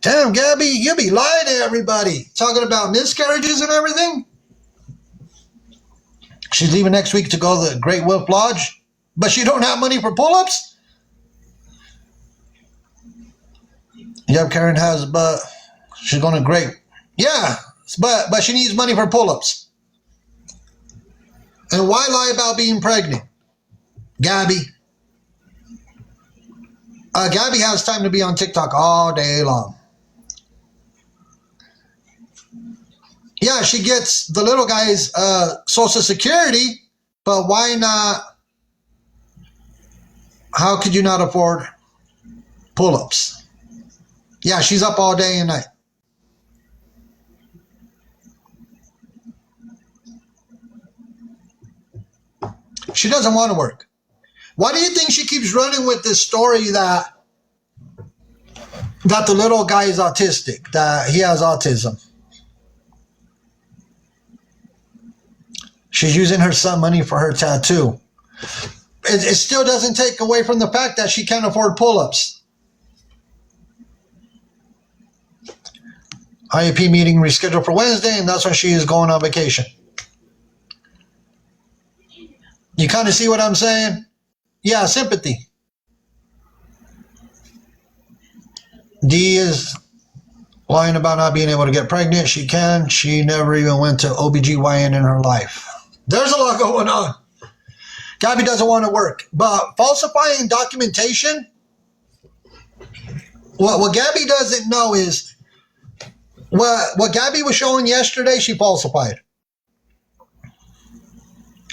Damn, Gabby, you be lying to everybody. Talking about miscarriages and everything. She's leaving next week to go to the Great Wolf Lodge, but she don't have money for pull-ups? Yep, Karen has, but she's going to Great. Yeah, but she needs money for pull-ups. And why lie about being pregnant? Gabby. Gabby has time to be on TikTok all day long. Yeah, she gets the little guy's Social Security, but why not? How could you not afford pull-ups? Yeah, she's up all day and night. She doesn't want to work. Why do you think she keeps running with this story that the little guy is autistic, that he has autism? She's using her son money for her tattoo. It still doesn't take away from the fact that she can't afford pull-ups. IEP meeting rescheduled for Wednesday, and that's when she is going on vacation. You kind of see what I'm saying? Yeah, sympathy. D is lying about not being able to get pregnant. She can. She never even went to OBGYN in her life. There's a lot going on. Gabby doesn't want to work. But falsifying documentation, what Gabby doesn't know is what Gabby was showing yesterday, she falsified.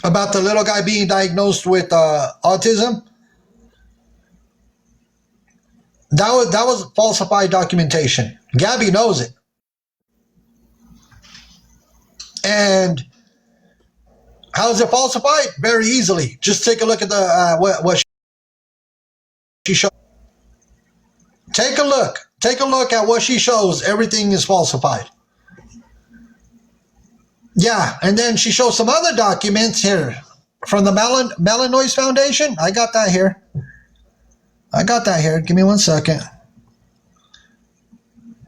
About the little guy being diagnosed with autism. That was falsified documentation. Gabby knows it. And how is it falsified? Very easily. Just take a look at the what she showed. Take a look. Take a look at what she shows. Everything is falsified. Yeah, and then she shows some other documents here from the Malinois Foundation. I got that here. Give me 1 second.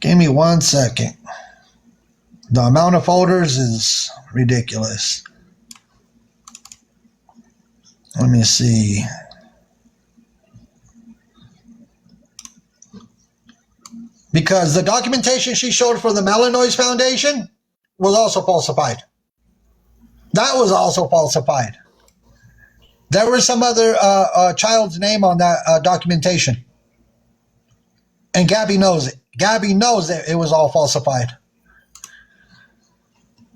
Give me 1 second. The amount of folders is ridiculous. Let me see. Because the documentation she showed for the Malinois Foundation was also falsified. That was also falsified. There was some other child's name on that documentation. And Gabby knows it. Gabby knows that it was all falsified.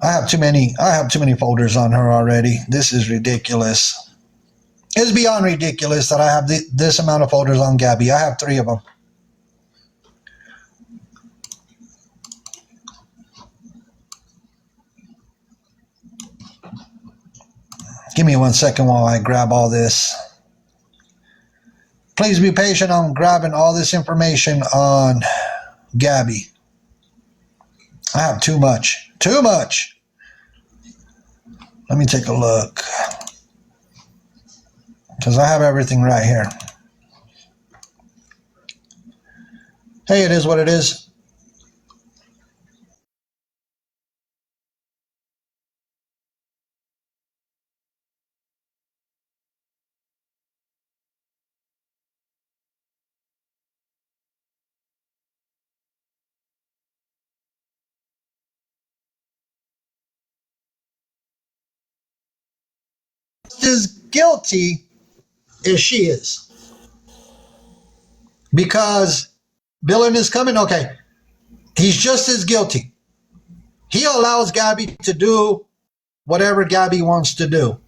I have too many folders on her already. This is ridiculous. It's beyond ridiculous that I have this amount of folders on Gabby. I have 3 of them. Give me 1 second while I grab all this. Please be patient. I'm grabbing all this information on Gabby. I have too much. Too much. Let me take a look. Because I have everything right here. Hey, it is what it is. As guilty as she is. Because Billin is coming, okay. He's just as guilty. He allows Gabby to do whatever Gabby wants to do.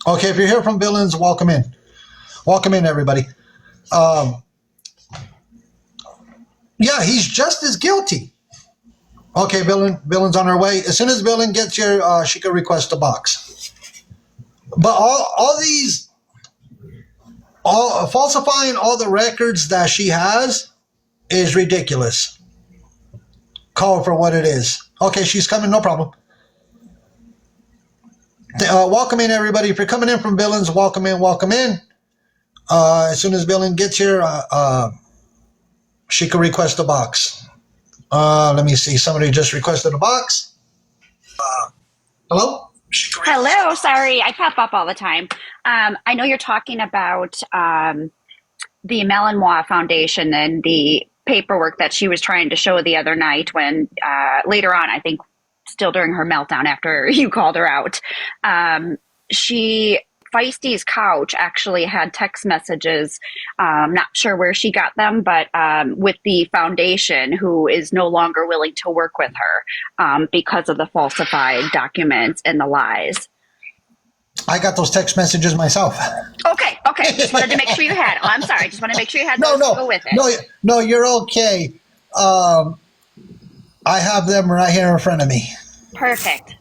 Okay, if you're here from Billins, welcome in. Welcome in, everybody. Yeah, he's just as guilty. Okay, Billin's on her way. As soon as Billin gets here, she can request a box. But all these, falsifying all the records that she has is ridiculous. Call her for what it is. Okay, she's coming, no problem. Welcome in, everybody. If you're coming in from Billins, welcome in, welcome in. As soon as Billin gets here, she could request a box. Let me see. Somebody just requested a box. Hello? Hello, sorry, I pop up all the time. I know you're talking about the Malinois Foundation and the paperwork that she was trying to show the other night when later on, I think still during her meltdown after you called her out, Feisty's couch actually had text messages, not sure where she got them, but with the foundation who is no longer willing to work with her because of the falsified documents and the lies. I got those text messages myself. Okay. Just wanted to make sure you had. Oh, I'm sorry. Just want to make sure you had those to go with it. No, you're okay. I have them right here in front of me. Perfect.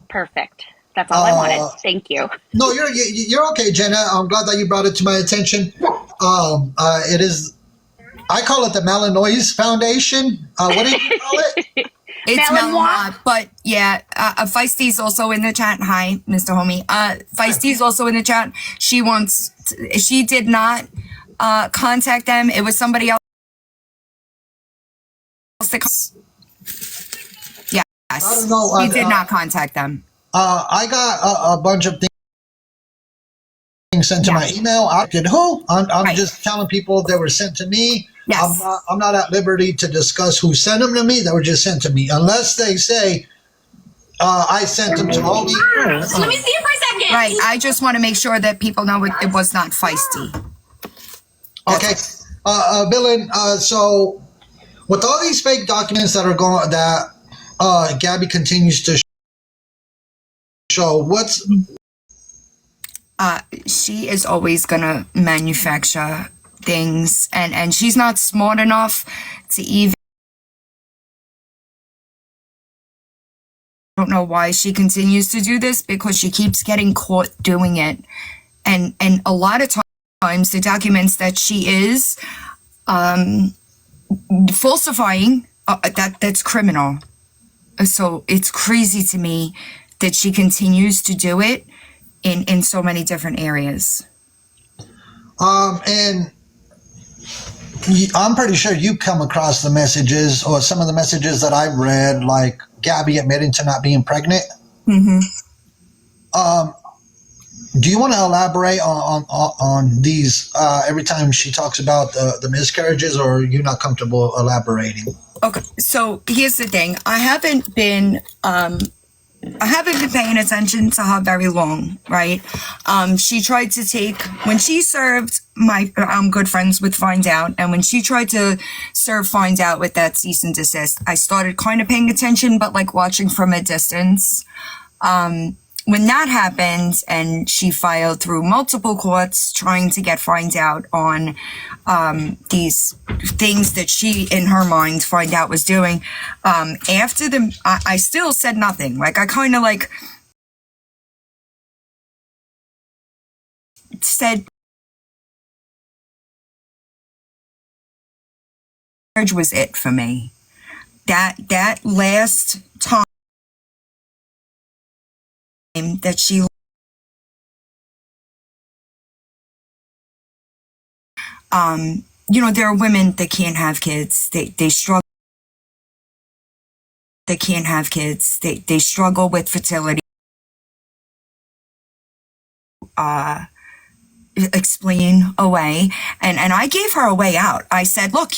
That's all I wanted. Thank you. No, you're okay, Jenna. I'm glad that you brought it to my attention. It is, I call it the Malinois Foundation. What do you call it? It's Malinois, but yeah, Feisty's also in the chat. Hi, Mr. Homie. Feisty's also in the chat. She did not contact them. It was somebody else. Yes, I don't know. He did not contact them. I got a bunch of things sent to my email. I did who? I'm right. Just telling people they were sent to me. Yes. I'm not at liberty to discuss who sent them to me. They were just sent to me. Unless they say I sent them to Homie. Let me see it for a second. Right. I just want to make sure that people know it was not Feisty. Okay. Billin, so with all these fake documents that are going, that Gabby continues to show, what's... she is always going to manufacture things, and she's not smart enough to even... I don't know why she continues to do this, because she keeps getting caught doing it. And a lot of times, the documents that she is falsifying, that's criminal. So it's crazy to me that she continues to do it in so many different areas. And I'm pretty sure you come across the messages, or some of the messages that I've read, like Gabby admitting to not being pregnant. Mm-hmm. Do you want to elaborate on these every time she talks about the miscarriages, or are you not comfortable elaborating? Okay, so here's the thing. I haven't been paying attention to her very long, right? She tried to take, when she served I'm good friends with Find Out, and when she tried to serve Find Out with that cease and desist, I started kind of paying attention, but like watching from a distance. When that happened, and she filed through multiple courts trying to get Find Out on these things that she, in her mind, Find Out was doing, after I still said nothing. Like, I kind of like said marriage was it for me. That last time that she there are women that can't have kids. They struggle. They can't have kids. They struggle with fertility. Explain a way, and I gave her a way out. I said, look,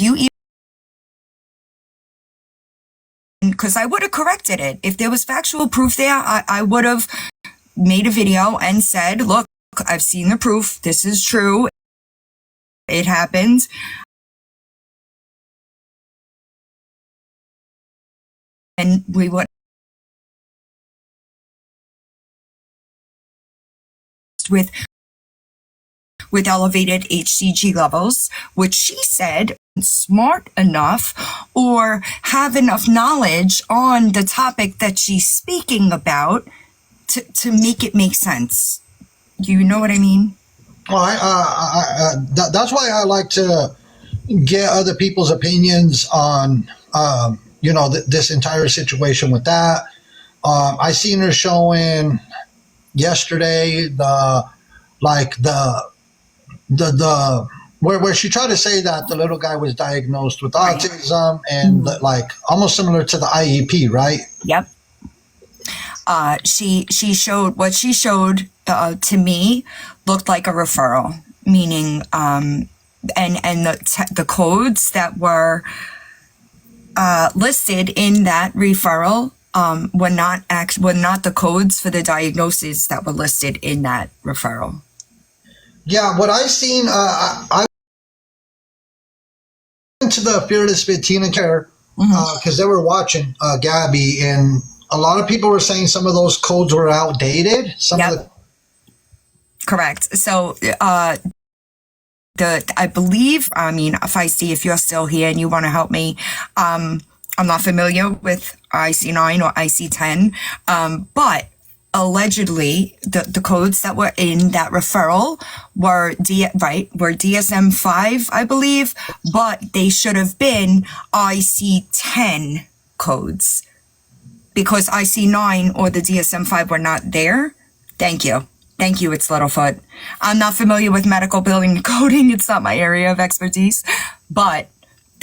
because I would have corrected it. If there was factual proof there, I would have made a video and said, look, I've seen the proof. This is true. It happened. And we would with elevated HCG levels, which she said smart enough or have enough knowledge on the topic that she's speaking about to make it make sense. You know what I mean? Well, that's why I like to get other people's opinions on, this entire situation with that. I seen her showing yesterday the where she tried to say that the little guy was diagnosed with Right. autism and like almost similar to the IEP, right? Yep. She showed what she showed to me looked like a referral, meaning and the codes that were listed in that referral were not the codes for the diagnoses that were listed in that referral. Yeah, what I seen, I went to the Fearless Fit Teen Care because they were watching Gabby, and a lot of people were saying some of those codes were outdated. Some of the Correct. So, I believe, I mean, Feisty, if you're still here and you want to help me, I'm not familiar with IC9 or IC10, but allegedly the codes that were in that referral were DSM-5, I believe, but they should have been IC10 codes because IC9 or the DSM-5 were not there. Thank you. Thank you, it's Littlefoot. I'm not familiar with medical billing and coding. It's not my area of expertise, but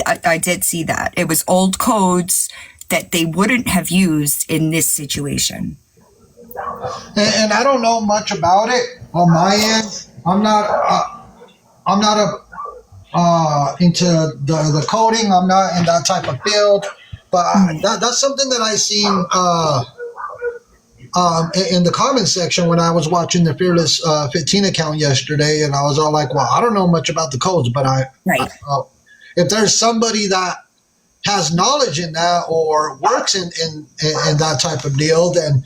I did see that. It was old codes that they wouldn't have used in this situation. and I don't know much about it on my end. I'm not into the coding. I'm not in that type of field, but that's something that I seen in the comments section when I was watching the Fearless 15 account yesterday, and I was all like, "Well, I don't know much about the codes, but if there's somebody that has knowledge in that or works in that type of deal, then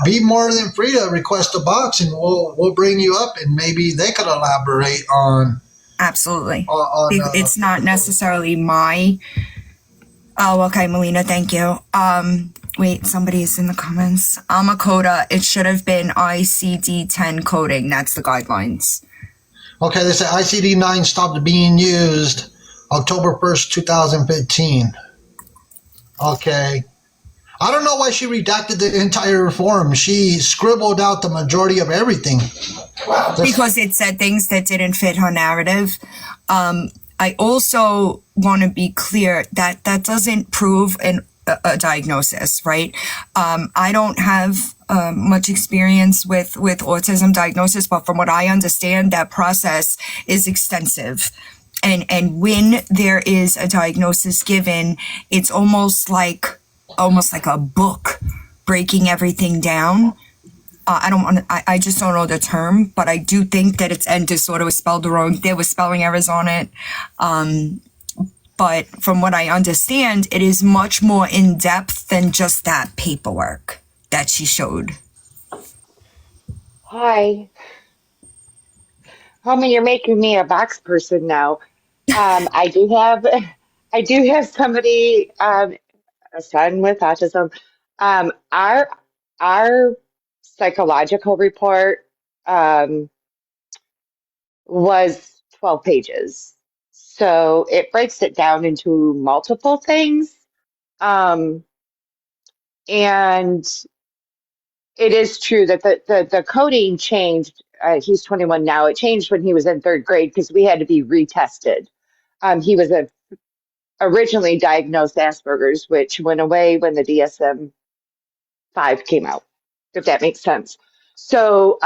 be more than free to request a box, and we'll bring you up, and maybe they could elaborate on." Absolutely. It's not necessarily my. Oh, okay, Melina, thank you. Wait, somebody is in the comments. Amakoda, it should have been ICD-10 coding. That's the guidelines. Okay, they say ICD-9 stopped being used October 1st, 2015. Okay. I don't know why she redacted the entire form. She scribbled out the majority of everything. Because it said things that didn't fit her narrative. I also want to be clear that that doesn't prove a diagnosis, right? I don't have much experience with autism diagnosis, but from what I understand, that process is extensive. And when there is a diagnosis given, it's almost like a book breaking everything down. I just don't know the term, but I do think that its end disorder was spelled wrong. There was spelling errors on it. But from what I understand, it is much more in depth than just that paperwork that she showed. Hi. Homie, you're making me a box person now. I do have somebody, a son with autism. Our psychological report was 12 pages. So it breaks it down into multiple things. And it is true that the coding changed. He's 21 now. It changed when he was in third grade because we had to be retested. He was originally diagnosed Asperger's, which went away when the DSM-5 came out, if that makes sense. So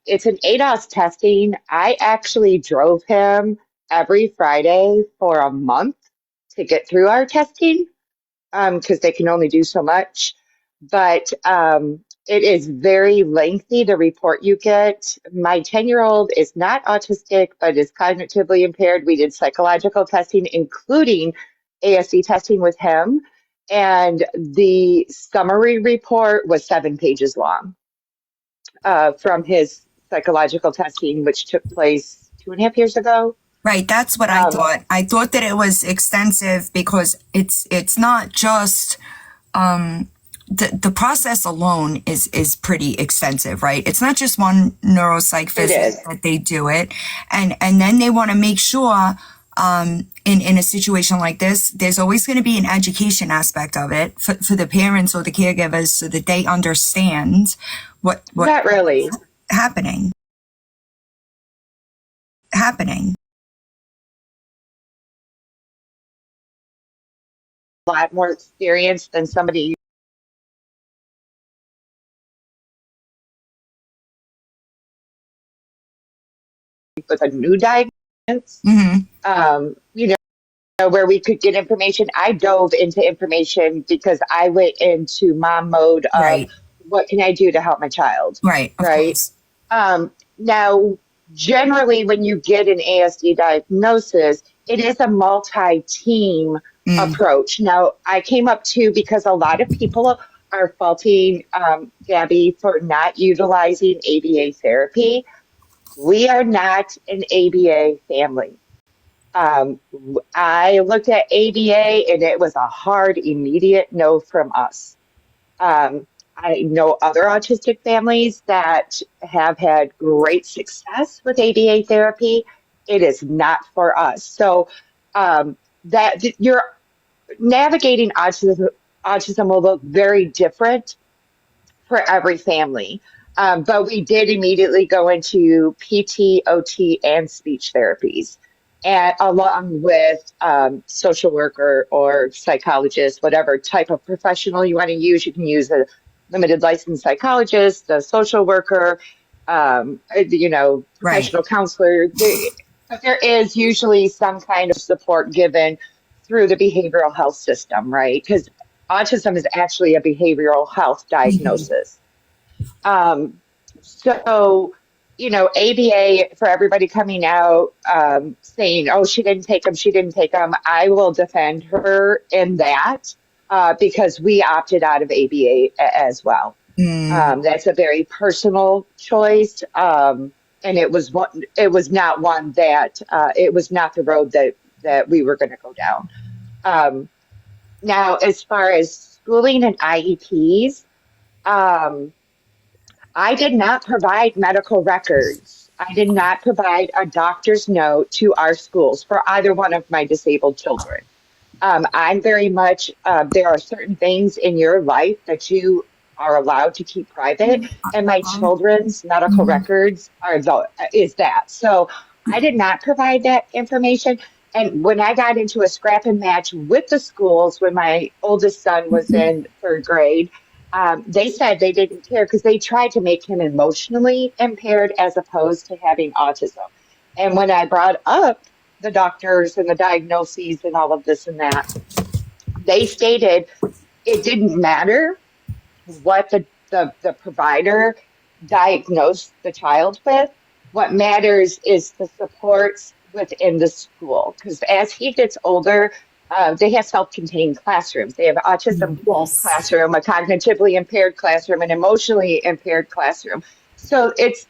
it's an ADOS testing. I actually drove him every Friday for a month to get through our testing because they can only do so much. But it is very lengthy, the report you get. My 10-year-old is not autistic, but is cognitively impaired. We did psychological testing, including ASD testing with him. And the summary report was 7 pages long from his psychological testing, which took place 2.5 years ago. Right, that's what I thought. I thought that it was extensive because it's not just the process alone is pretty extensive, right? It's not just one neuropsych visit that they do it, and then they want to make sure in a situation like this, there's always going to be an education aspect of it for the parents or the caregivers so that they understand what not really happening. lot more experience than somebody with a new diagnosis. Mm-hmm. You know, where we could get information. I dove into information because I went into mom mode of Right. what can I do to help my child, Right. Of right? course. Now, generally, when you get an ASD diagnosis, it is a multi-team Mm. approach. Now, I came up to because a lot of people are faulting Gabby for not utilizing ABA therapy. We are not an ABA family. Um, I looked at ABA and it was a hard, immediate no from us. I know other autistic families that have had great success with ABA therapy. It is not for us. So that you're navigating autism will look very different for every family. But we did immediately go into PT, OT, and speech therapies, and along with social worker or psychologist, whatever type of professional you want to use. You can use a limited licensed psychologist, a social worker, Right. professional counselor. But there is usually some kind of support given through the behavioral health system, right? Because autism is actually a behavioral health Mm-hmm. diagnosis. Um, so, ABA, for everybody coming out saying, oh, she didn't take them, I will defend her in that because we opted out of ABA as well. Mm. That's a very personal choice. And it was not one that, it was not the road that we were going to go down. Um, Now, as far as schooling and IEPs, I did not provide medical records. I did not provide a doctor's note to our schools for either one of my disabled children. I'm very much, there are certain things in your life that you are allowed to keep private, and my children's medical Mm-hmm. records is that. So I did not provide that information. And when I got into a scrap and match with the schools when my oldest son was in third grade, they said they didn't care because they tried to make him emotionally impaired as opposed to having autism. And when I brought up the doctors and the diagnoses and all of this and that, they stated it didn't matter what the provider diagnosed the child with. What matters is the supports within the school. Because as he gets older, they have self-contained classrooms. They have an autism Yes. classroom, a cognitively impaired classroom, an emotionally impaired classroom. So it's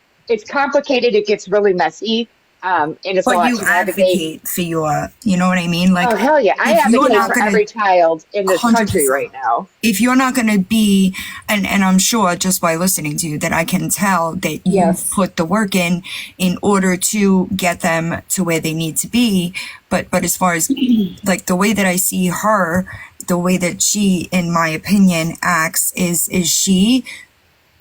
complicated. It gets really messy, and it's a But lot you to navigate. advocate for you know what I mean? Like, Oh, hell yeah. I if you're advocate not for gonna, every child in this country 100%. right now. If you're not going to be, and I'm sure just by listening to you that I can tell that you've Yes. put the work in order to get them to where they need to be. But as far as like the way that I see her, the way that she, in my opinion, acts is she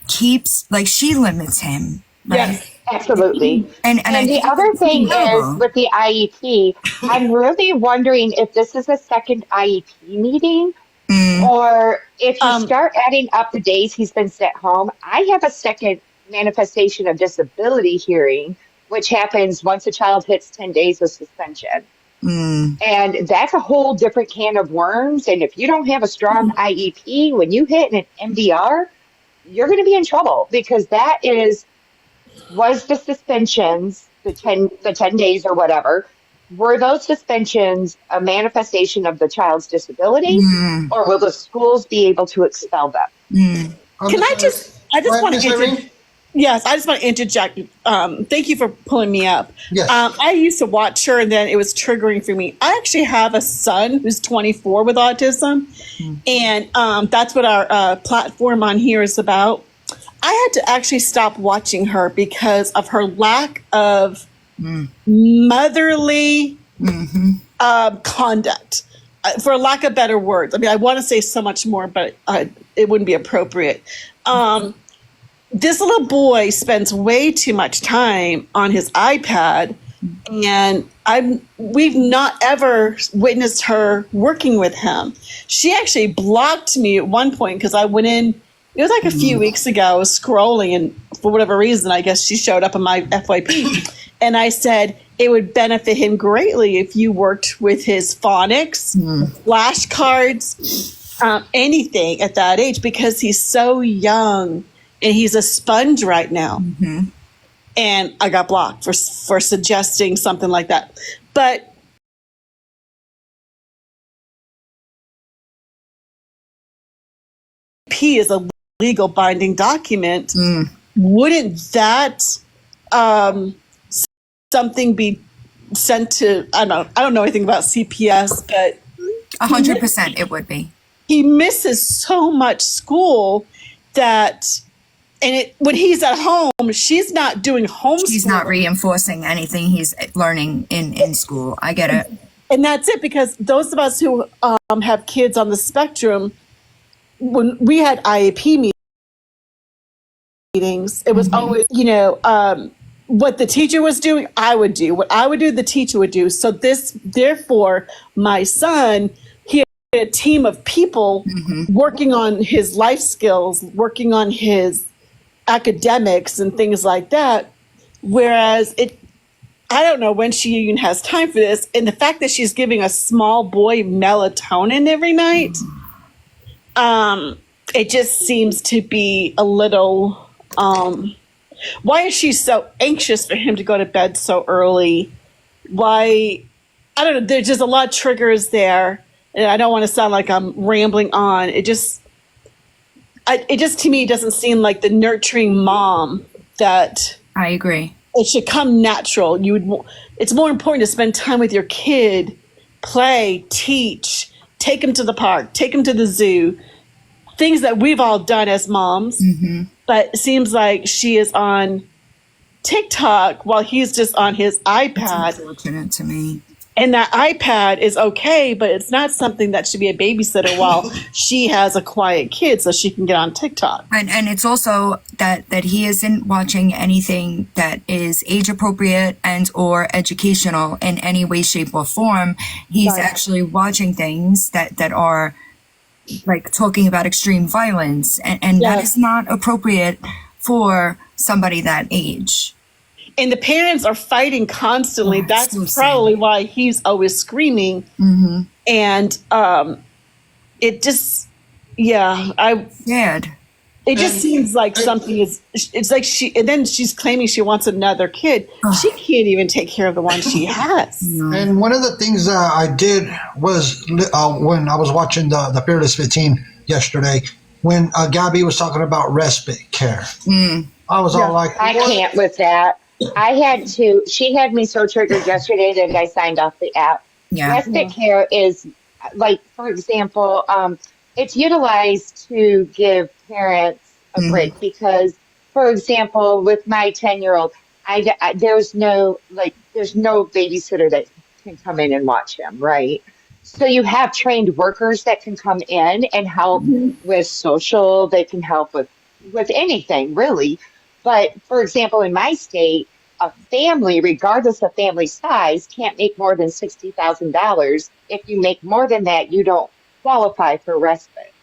keeps, like, she limits him, right? Yes. Absolutely. And I And the think other it's thing is terrible. with the IEP, I'm really wondering if this is a second IEP meeting Mm, or if you Um, start adding up the days he's been sent home. I have a second manifestation of disability hearing, which happens once a child hits 10 days of suspension. mm, And that's a whole different can of worms. And if you don't have a strong IEP, when you hit an MDR, you're going to be in trouble because was the suspensions, the 10 days or whatever, were those suspensions a manifestation of the child's disability, mm, or will the schools be able to expel them? mm. can I Go ahead, want Miss to Irene. yes, I just want to interject. Thank you for pulling me up. Yes. I used to watch her, and then it was triggering for me. I actually have a son who's 24 with autism, and that's what our platform on here is about. I had to actually stop watching her because of her lack of motherly conduct, for lack of better words. I mean, I want to say so much more, but it wouldn't be appropriate. This little boy spends way too much time on his iPad And we've not ever witnessed her working with him. She actually blocked me at one point because I went in, it was like a few weeks ago, I was scrolling, and for whatever reason, I guess she showed up on my FYP. And I said, it would benefit him greatly if you worked with his phonics, flashcards, anything at that age, because he's so young and he's a sponge right now. And I got blocked for suggesting something like that. But P is a legal binding document. Wouldn't that something be sent to? I don't know anything about CPS, but 100% it would be. he misses so much school that. And when he's at home, she's not doing homeschool. He's not reinforcing anything he's learning in school. I get it. And that's it, because those of us who have kids on the spectrum, when we had IEP meetings, it was always, what the teacher was doing, I would do. What I would do, the teacher would do. So therefore, my son, he had a team of people working on his life skills, working on his academics and things like that. Whereas I don't know when she even has time for this. And the fact that she's giving a small boy melatonin every night, it just seems to be a little, why is she so anxious for him to go to bed so early? Why, I don't know. There's just a lot of triggers there. And I don't want to sound like I'm rambling on. It just to me doesn't seem like the nurturing mom that I agree. it should come natural. It's more important to spend time with your kid, play, teach, take him to the park, take him to the zoo, things that we've all done as moms. But it seems like she is on TikTok while he's just on his iPad. It's unfortunate to me. And that iPad is okay, but it's not something that should be a babysitter while she has a quiet kid so she can get on TikTok. And it's also that he isn't watching anything that is age appropriate and or educational in any way, shape, or form. He's actually watching things that are like talking about extreme violence, and that is not appropriate for somebody that age. And the parents are fighting constantly. That's so probably why he's always screaming. And it just, Scared. it just seems like something is, it's like and then she's claiming she wants another kid. She can't even take care of the one she has. And one of the things that I did was when I was watching the Fearless 15 yesterday, when Gabby was talking about respite care. I was all like, I can't with that. She had me so triggered yesterday that I signed off the app. Yeah. Respite care is, like, for example, it's utilized to give parents a break because, for example, with my 10-year-old, there's no babysitter that can come in and watch him, right? So you have trained workers that can come in and help with social. They can help with anything, really. But, for example, in my state, a family, regardless of family size, can't make more than $60,000. If you make more than that, you don't qualify for respite.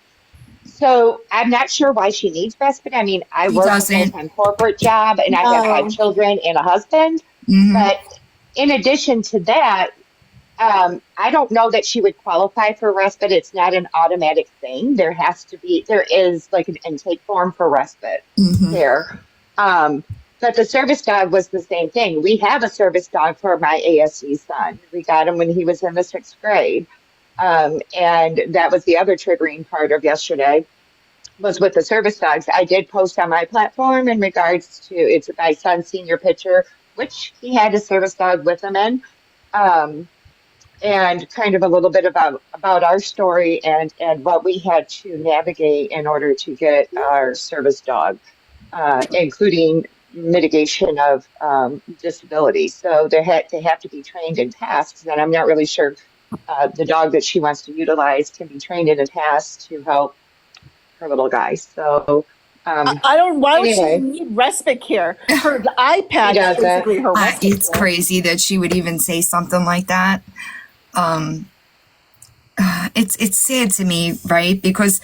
So I'm not sure why she needs respite. I mean, I work a full-time corporate job, and I have 5 children and a husband. But in addition to that, I don't know that she would qualify for respite. It's not an automatic thing. There is like an intake form for respite there. But the service dog was the same thing. We have a service dog for my ASC son. We got him when he was in the 6th grade. And that was the other triggering part of yesterday, was with the service dogs. I did post on my platform in regards to, it's my son's senior picture, which he had a service dog with him in. And kind of a little bit about our story and what we had to navigate in order to get our service dog, including mitigation of disability. So they have to be trained in tasks, and I'm not really sure the dog that she wants to utilize can be trained in a task to help her little guy. So I don't. Why would she Anyway. need respite care? Her the iPad She is does it. basically her respite It's care. crazy that she would even say something like that. It's sad to me, right? Because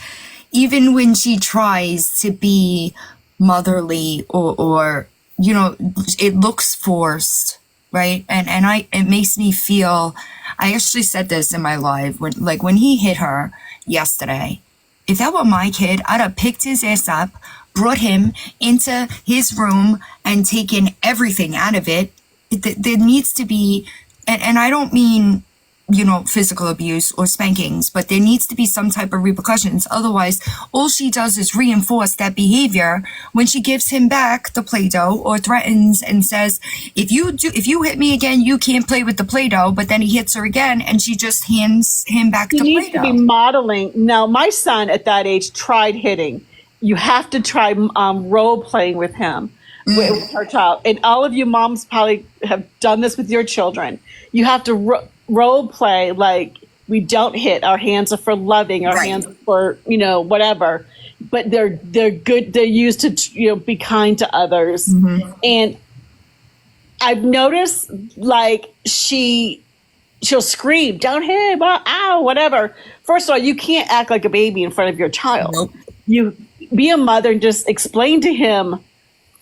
even when she tries to be motherly or it looks forced, right? And it makes me feel. I actually said this in my live when he hit her yesterday. If that were my kid, I'd have picked his ass up, brought him into his room, and taken everything out of it. There needs to be, and I don't mean, physical abuse or spankings, but there needs to be some type of repercussions. Otherwise, all she does is reinforce that behavior when she gives him back the Play-Doh or threatens and says, if you hit me again, you can't play with the Play-Doh. But then he hits her again and she just hands him back He the needs to be Play-Doh. modeling. Now, my son at that age tried hitting. You have to try role playing with him, with her child. And all of you moms probably have done this with your children. You have to role play like we don't hit. Our hands are for loving. Our Right. hands are for whatever. But they're good. They're used to be kind to others. And I've noticed like she'll scream, "Don't hit! Ow! Whatever." First of all, you can't act like a baby in front of your child. Nope. You be a mother and just explain to him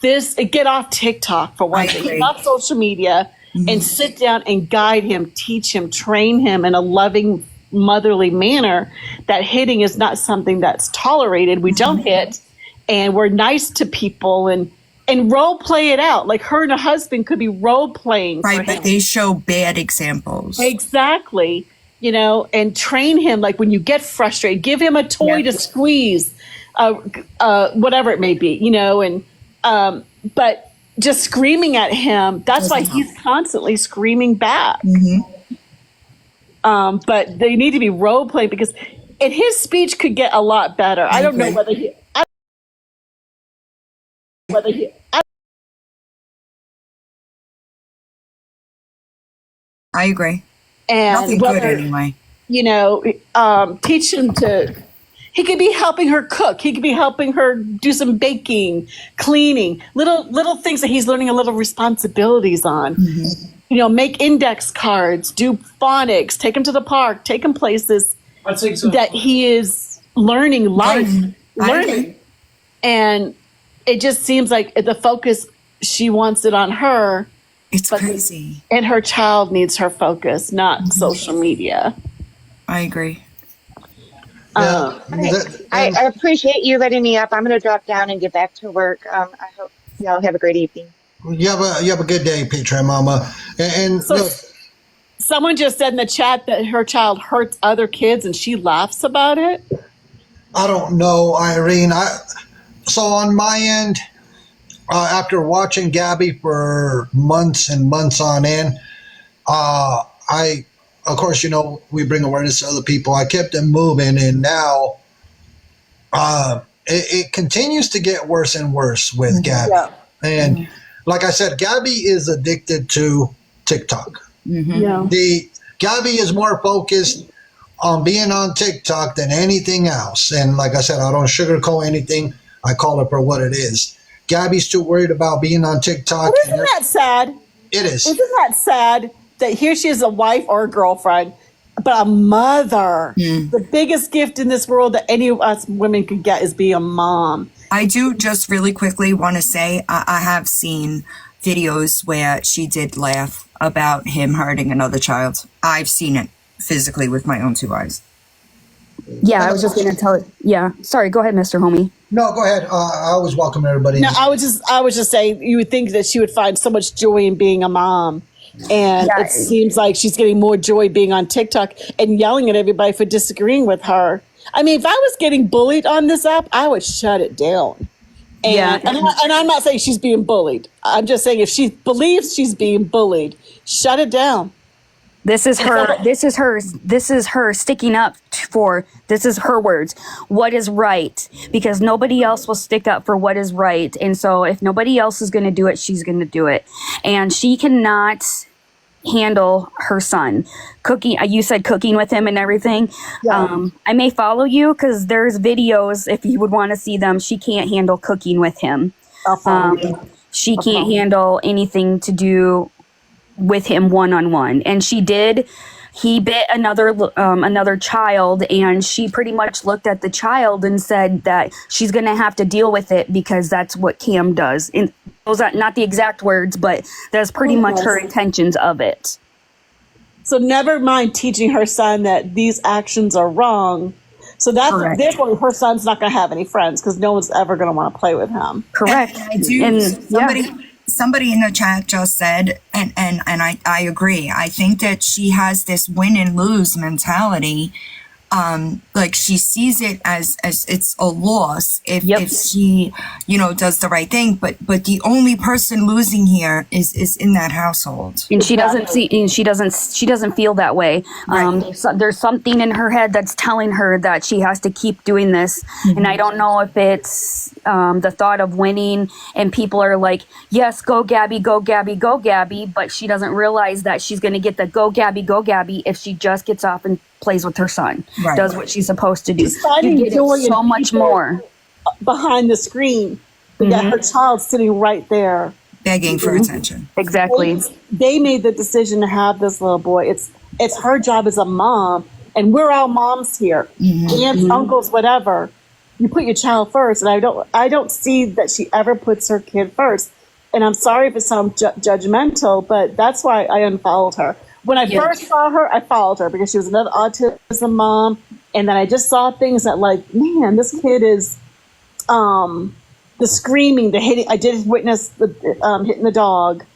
this. Get off TikTok for one I thing, agree. get off social media, and sit down and guide him, teach him, train him in a loving, motherly manner. That hitting is not something that's tolerated. We don't hit, and we're nice to people and role play it out. Like her and her husband could be role playing, Right, for but him. they show bad examples. Exactly. And train him. Like when you get frustrated, give him a toy Yeah. to squeeze, whatever it may be, but just screaming at him, that's why Doesn't he's constantly screaming back. Mm-hmm. But they need to be role playing because, and his speech could get a lot better. I don't know agree. whether he, I agree. and Nothing good whether, anyway. teach him to, he could be helping her cook. He could be helping her do some baking, cleaning, little things that he's learning a little responsibilities on. Make index cards, do phonics, take him to the park, take him places that he is learning life, I learning. agree. And it just seems like the focus, she wants it on her, It's but- crazy. and her child needs her focus, not social media. I agree. Yeah, I appreciate you letting me up. I'm going to drop down and get back to work. I hope y'all have a great evening. you have a good day, Patreon Mama. And So- look, Someone just said in the chat that her child hurts other kids and she laughs about it. I don't know, Irene. So on my end, after watching Gabby for months and months on end, of course, we bring awareness to other people. I kept it moving, and now it continues to get worse and worse with Gabby. Yeah. And like I said, Gabby is addicted to TikTok. Yeah. Gabby is more focused on being on TikTok than anything else. And like I said, I don't sugarcoat anything. I call it for what it is. Gabby's too worried about being on TikTok. But isn't that sad? It is. Isn't that sad that here she is a wife or a girlfriend, but a mother? The biggest gift in this world that any of us women could get is being a mom. I do just really quickly want to say I have seen videos where she did laugh about him hurting another child. I've seen it physically with my own two eyes. Yeah, I was just going to tell it. Yeah. Sorry, go ahead, Mr. Homie. No, go ahead. I always welcome everybody. No, I was just saying you would think that she would find so much joy in being a mom. And Yeah. it seems like she's getting more joy being on TikTok and yelling at everybody for disagreeing with her. I mean, if I was getting bullied on this app, I would shut it down. And, Yeah. and I'm not saying she's being bullied. I'm just saying if she believes she's being bullied, shut it down. This is her sticking up for, this is her words, what is right, because nobody else will stick up for what is right. And so if nobody else is going to do it, she's going to do it. And she cannot handle her son. Cooking, you said cooking with him and everything. Yeah. I may follow you because there's videos if you would want to see them. She can't handle cooking with him. I'll follow you. She can't handle anything to do with him one-on-one. And she did. He bit another child, and she pretty much looked at the child and said that she's going to have to deal with it because that's what Cam does. And those are not the exact words, but that's pretty much her intentions of it. So never mind teaching her son that these actions are wrong. So that's Correct. therefore her son's not going to have any friends because no one's ever going to want to play with him. Correct. And I do. And Somebody in the chat just said, and I agree. I think that she has this win and lose mentality. Like she sees it as it's a loss if she, does the right thing. But the only person losing here is in that household. And she doesn't feel that way. There's something in her head that's telling her that she has to keep doing this. And I don't know if it's the thought of winning and people are like, yes, go Gabby, go Gabby, go Gabby. But she doesn't realize that she's going to get the go Gabby if she just gets off and plays with her son, does what she's supposed to do. Finding You get joy it so in much people more. behind the screen, but yet her child's sitting right there. Begging for attention. Exactly. They made the decision to have this little boy. It's her job as a mom, and we're all moms here, aunts, uncles, whatever. You put your child first, and I don't see that she ever puts her kid first. And I'm sorry if it sounds judgmental, but that's why I unfollowed her. When I first saw her, I followed her because she was another autism mom, and then I just saw things that, like, man, this kid is, the screaming, the hitting. I did witness the hitting the dog,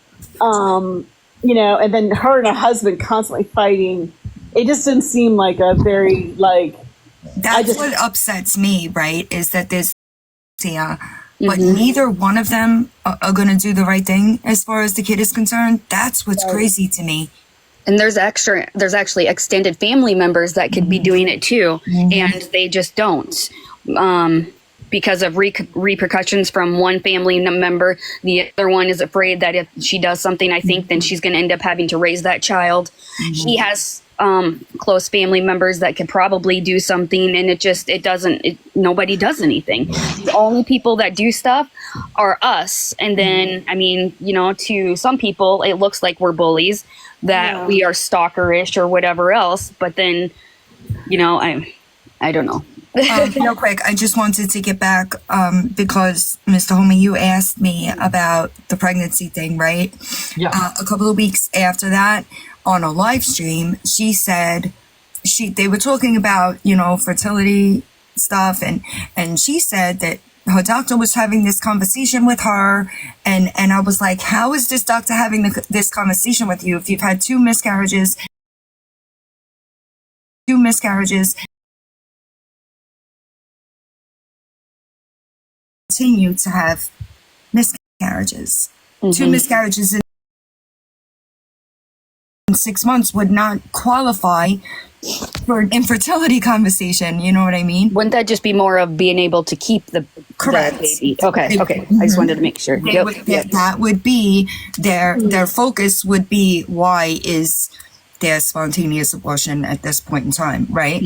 and then her and her husband constantly fighting. It just didn't seem like a very That's what upsets me, right? Is that there's but neither one of them are going to do the right thing as far as the kid is concerned. That's what's crazy to me. And there's actually extended family members that could be doing it too, and they just don't. Because of repercussions from one family member, the other one is afraid that if she does something, I think, then she's going to end up having to raise that child. He has close family members that could probably do something, and nobody does anything. The only people that do stuff are us. And then, I mean, to some people, it looks like we're bullies, that we are stalkerish or whatever else. But then, I don't know. Real quick, I just wanted to get back because Mr. Homie, you asked me about the pregnancy thing, right? Yeah. A couple of weeks after that, on a live stream, she said they were talking about fertility stuff, and she said that her doctor was having this conversation with her, and I was like, how is this doctor having this conversation with you if you've had two miscarriages? Continue to have miscarriages. Two miscarriages in 6 months would not qualify for an infertility conversation. You know what I mean? Wouldn't that just be more of being able to keep the Correct. baby? Okay. I just wanted to make sure. That would be their focus would be, why is there spontaneous abortion at this point in time, right?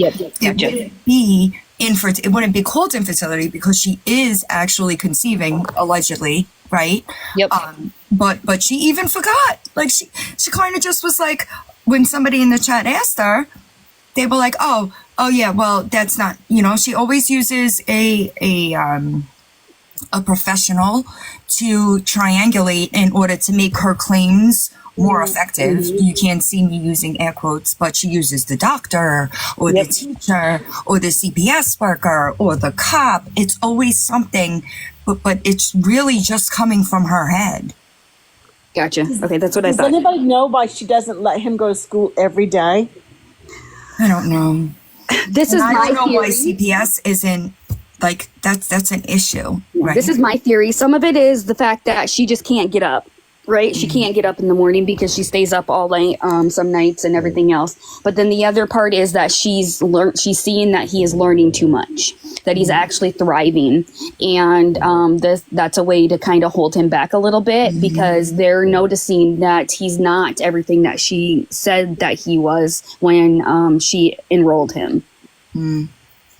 It wouldn't be called infertility because she is actually conceiving, allegedly, right? But she even forgot. Like she kind of just was like, when somebody in the chat asked her, they were like, oh yeah, well, that's not, she always uses a professional to triangulate in order to make her claims more effective. You can't see me using air quotes, but she uses the doctor or the teacher or the CPS worker or the cop. It's always something, but it's really just coming from her head. Gotcha. Okay, that's what I thought. Does anybody know why she doesn't let him go to school every day? I don't know. This is I my don't know why theory. CPS isn't that's an issue, right? This is my theory. Some of it is the fact that she just can't get up. right? She can't get up in the morning because she stays up all night, some nights and everything else. But then the other part is that she's seeing that he is learning too much, that he's actually thriving. And that's a way to kind of hold him back a little bit, because they're noticing that he's not everything that she said that he was when she enrolled him.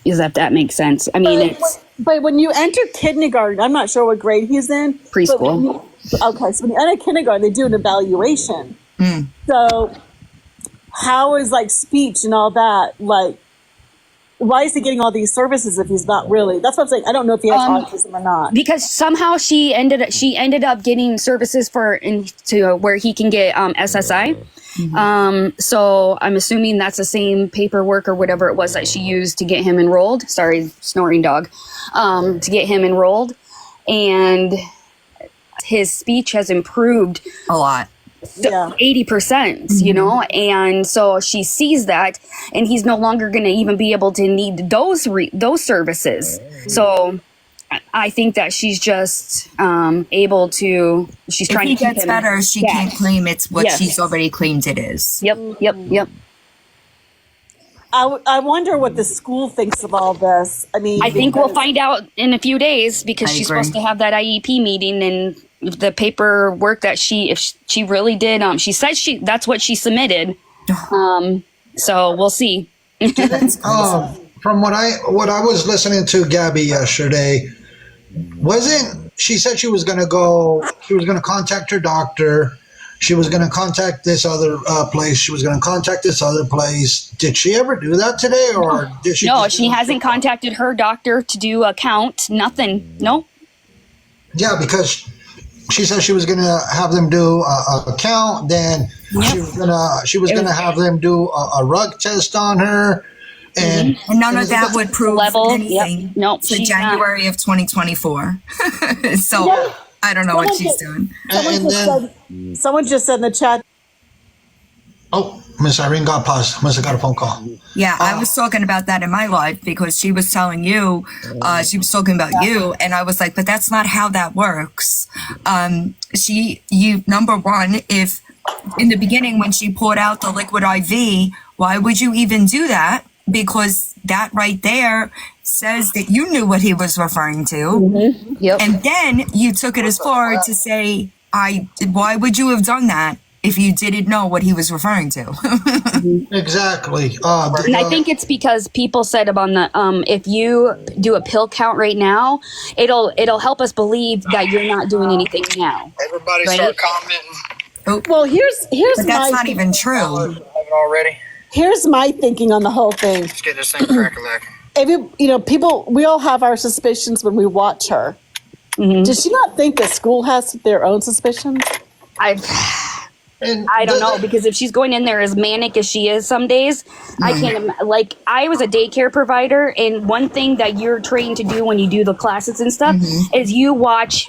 Is that makes sense? I mean, But when you enter kindergarten, I'm not sure what grade he's in. Preschool. Okay, so when you enter kindergarten, they do an evaluation. So how is like speech and all that? Like, why is he getting all these services if he's not really? That's what I'm saying. I don't know if he has autism or not. because somehow she ended up getting services to where he can get SSI. So I'm assuming that's the same paperwork or whatever it was that she used to get him enrolled. Sorry, snoring dog. To get him enrolled, and his speech has improved A lot. Yeah. 80%, you know, and so she sees that, and he's no longer going to even be able to need those services. So I think that she's just able to. She's If trying he to keep gets him. better, she Yes. can't claim it's what Yes. she's already claimed it is. Yep. I wonder what the school thinks of all this. I mean, I think we'll find out in a few days, because I she's agree. supposed to have that IEP meeting, and the paperwork that if she really did, she said that's what she submitted. So we'll see. From what I was listening to Gabby yesterday, she said she was going to contact her doctor. She was going to contact this other place. She was going to contact this other place. Did she ever do that today, or did she? No, just she hasn't contacted her doctor to do a count. Nothing. Nope. Yeah, because she said she was going to have them do a count. Then she was gonna have them do a rug test on her, and And none of that would prove Level, anything. yep. Nope, To she's not. January of 2024. So I don't know what she's doing. Someone just said in the chat. oh, Miss Irene got paused. Must have got a phone call. Yeah, I was talking about that in my life because she was telling you, she was talking about you, and I was like, but that's not how that works. Number one, if in the beginning when she poured out the liquid IV, why would you even do that? Because that right there says that you knew what he was referring to. Yep. And then you took it as far to say, why would you have done that if you didn't know what he was referring to? Exactly. And I think it's because people said on the if you do a pill count right now, it'll help us believe that you're not doing anything now. Everybody Right? start commenting. Well, here's But that's my not even true. Haven't already. here's my thinking on the whole thing. Let's get this thing crack-a-lack. People, we all have our suspicions when we watch her. Does she not think the school has their own suspicions? I don't know, because if she's going in there as manic as she is some days, I can't. I was a daycare provider, and one thing that you're trained to do when you do the classes and stuff is you watch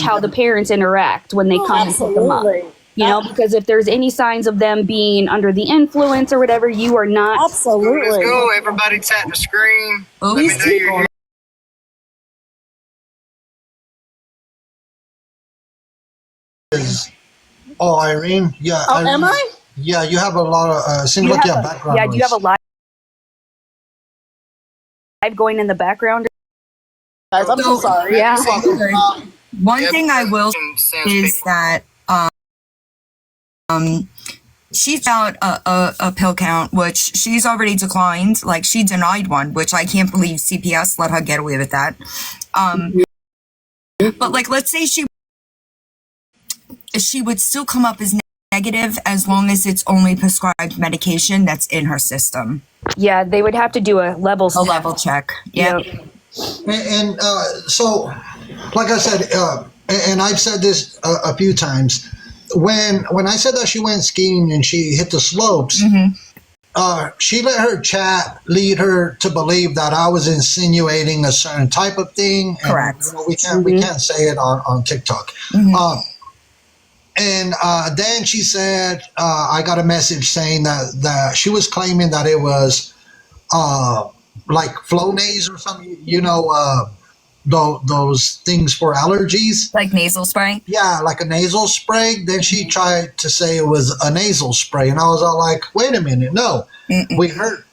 how the parents interact when they come and pick them up. Absolutely. You know, because if there's any signs of them being under the influence or whatever, you are not. Let's Absolutely. go. Everybody tap the screen. Let me These know you're people- here. Oh, Irene. Yeah. Oh, Irene, am I? Yeah, you have a lot of. Seems You like you have have background. yeah, do you have a noise. live going in the background? Guys, I'm so sorry. Yeah. One thing I will Sends is people. that she found a pill count, which she's already declined. Like, she denied one, which I can't believe CPS let her get away with that. But like, let's say she would still come up as negative as long as it's only prescribed medication that's in her system. Yeah, they would have to do a level. A level check. Yep. And so, like I said, and I've said this a few times, when I said that she went skiing and she hit the slopes, she let her chat lead her to believe that I was insinuating a certain type of thing. And, Correct. you know, we can't say it on TikTok. And then she said, I got a message saying that she was claiming that it was like Flonase or something, those things for allergies. Like nasal spray. Yeah, like a nasal spray. Then she tried to say it was a nasal spray, and I was all like, "Wait a minute, no." We heard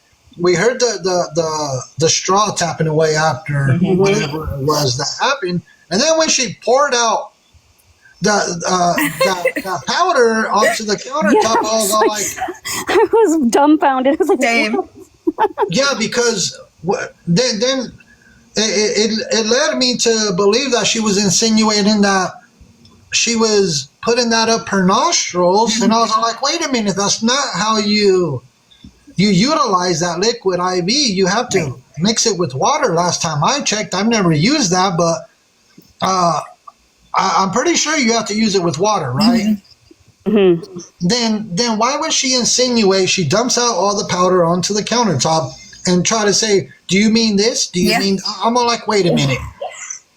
the straw tapping away after whatever it was that happened, and then when she poured out the powder onto the countertop, I was all like, I was dumbfounded. I was like, Same. "Yeah," because then it led me to believe that she was insinuating that she was putting that up her nostrils, and I was like, "Wait a minute, that's not how you utilize that liquid IV. You have to mix it with water. Last time I checked, I've never used that, but I'm pretty sure you have to use it with water, right?" Then why would she insinuate? She dumps out all the powder onto the countertop and try to say, "Do you mean this? Do you mean?" I'm all like, "Wait a minute."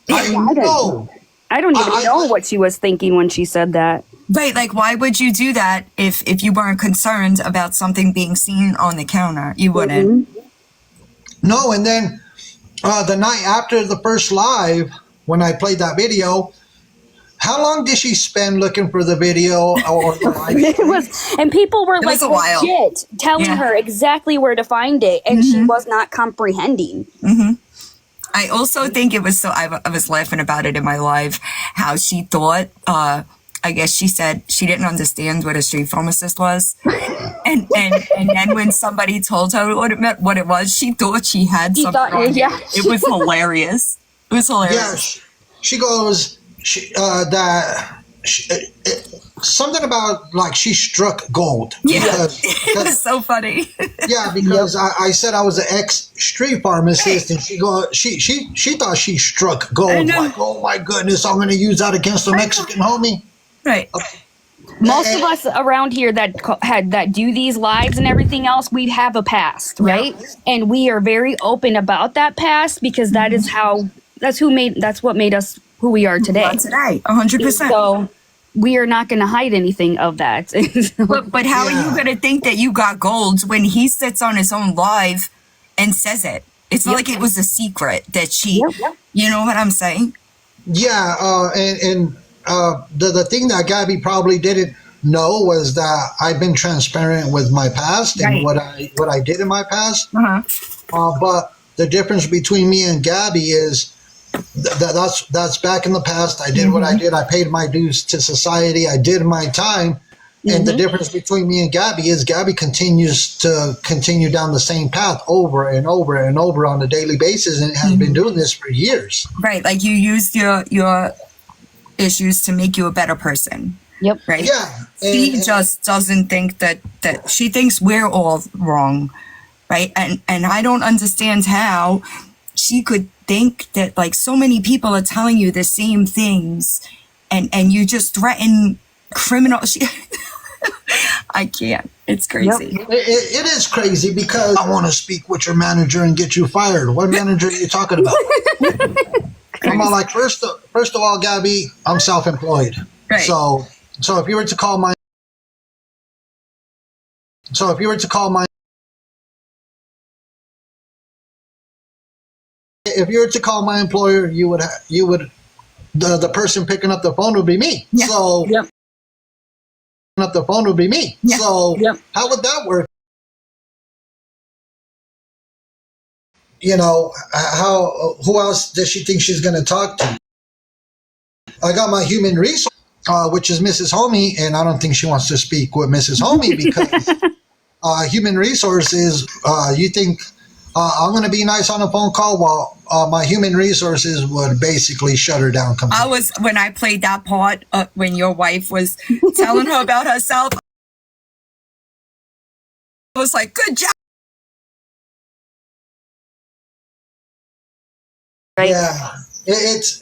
I don't know what she was thinking when she said that. Right, like why would you do that if you weren't concerned about something being seen on the counter? You wouldn't. No, and then the night after the first live, when I played that video, how long did she spend looking for the video or the live? It was, and people were like was a while. legit telling her exactly where to find it, and she was not comprehending. I also think it was so. I was laughing about it in my live, how she thought. I guess she said she didn't understand what a street pharmacist was, and then when somebody told her what it was, she thought she had something. Wrong. It was hilarious. It was hilarious. Yeah, she goes. Something about like she struck gold. Because, It was so funny. yeah, because I said I was an ex-street pharmacist, and she thought she struck gold. Like, oh my goodness, I'm going to use that against the Mexican homie. Right. Most of us around here that do these lives and everything else, we have a past, right? And we are very open about that past because that's what made us who we are today. Not today, 100%. So we are not going to hide anything of that. But how are you going to think that you got gold when he sits on his own live and says it? It's not like it was a secret that she, you know what I'm saying? Yeah, and the thing that Gabby probably didn't know was that I've been transparent with my past and what I did in my past. But the difference between me and Gabby is that's back in the past. I did what I did. I paid my dues to society. I did my time. And the difference between me and Gabby is Gabby continues down the same path over and over and over on a daily basis, and has been doing this for years. Right, like you used your issues to make you a better person. Yep. Right. Yeah. She just doesn't think that she thinks we're all wrong, right? And I don't understand how she could think that like so many people are telling you the same things, and you just threaten criminal. I can't. It's crazy. It is crazy because I want to speak with your manager and get you fired. What manager are you talking about? I'm all like, first of all, Gabby, I'm self-employed. Right. So if you were to call my employer, you would the person picking up the phone would be me. Yeah. So up the phone would be me. Yeah. So how would that work? You know, who else does she think she's going to talk to? I got my human resource, which is Mrs. Homie, and I don't think she wants to speak with Mrs. Homie because human resources, you think I'm going to be nice on a phone call while my human resources would basically shut her down completely. When I played that part when your wife was telling her about herself, I was like, good job. Right. Yeah, it's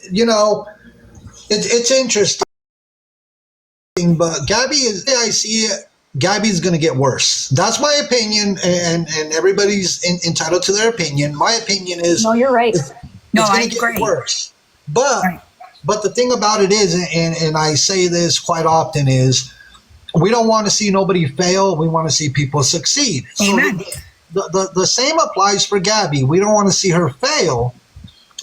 it's interesting, but Gabby I see it. Gabby's going to get worse. That's my opinion, and everybody's entitled to their opinion. My opinion is No, you're right. It's I going to agree. get worse. But the thing about it is, and I say this quite often, is we don't want to see nobody fail. We want to see people succeed. Amen. So the same applies for Gabby. We don't want to see her fail.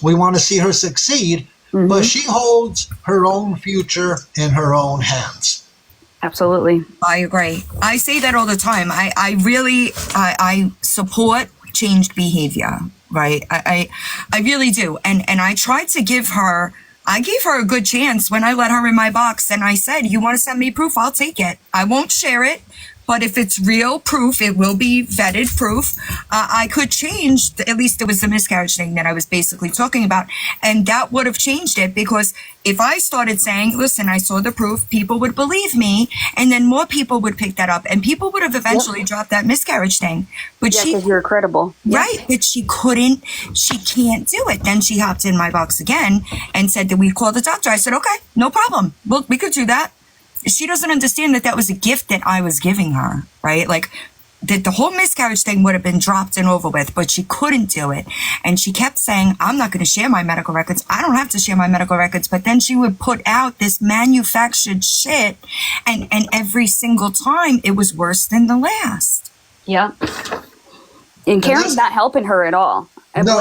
We want to see her succeed, but she holds her own future in her own hands. Absolutely. I agree. I say that all the time. I really I support changed behavior, right? I really do. And I tried to give her, I gave her a good chance when I let her in my box, and I said, you want to send me proof? I'll take it. I won't share it. But if it's real proof, it will be vetted proof. I could change, at least it was the miscarriage thing that I was basically talking about. And that would have changed it, because if I started saying, listen, I saw the proof, people would believe me. And then more people would pick that up, and people would have eventually dropped that miscarriage thing. But Yeah, she, because you're credible. right, but she can't do it. Then she hopped in my box again and said that we'd call the doctor. I said, okay, no problem. Well, we could do that. She doesn't understand that that was a gift that I was giving her, right? Like that the whole miscarriage thing would have been dropped and over with, but she couldn't do it. And she kept saying, I'm not going to share my medical records. I don't have to share my medical records. But then she would put out this manufactured shit. And every single time it was worse than the last. Yeah. And Karen's not helping her at all. No.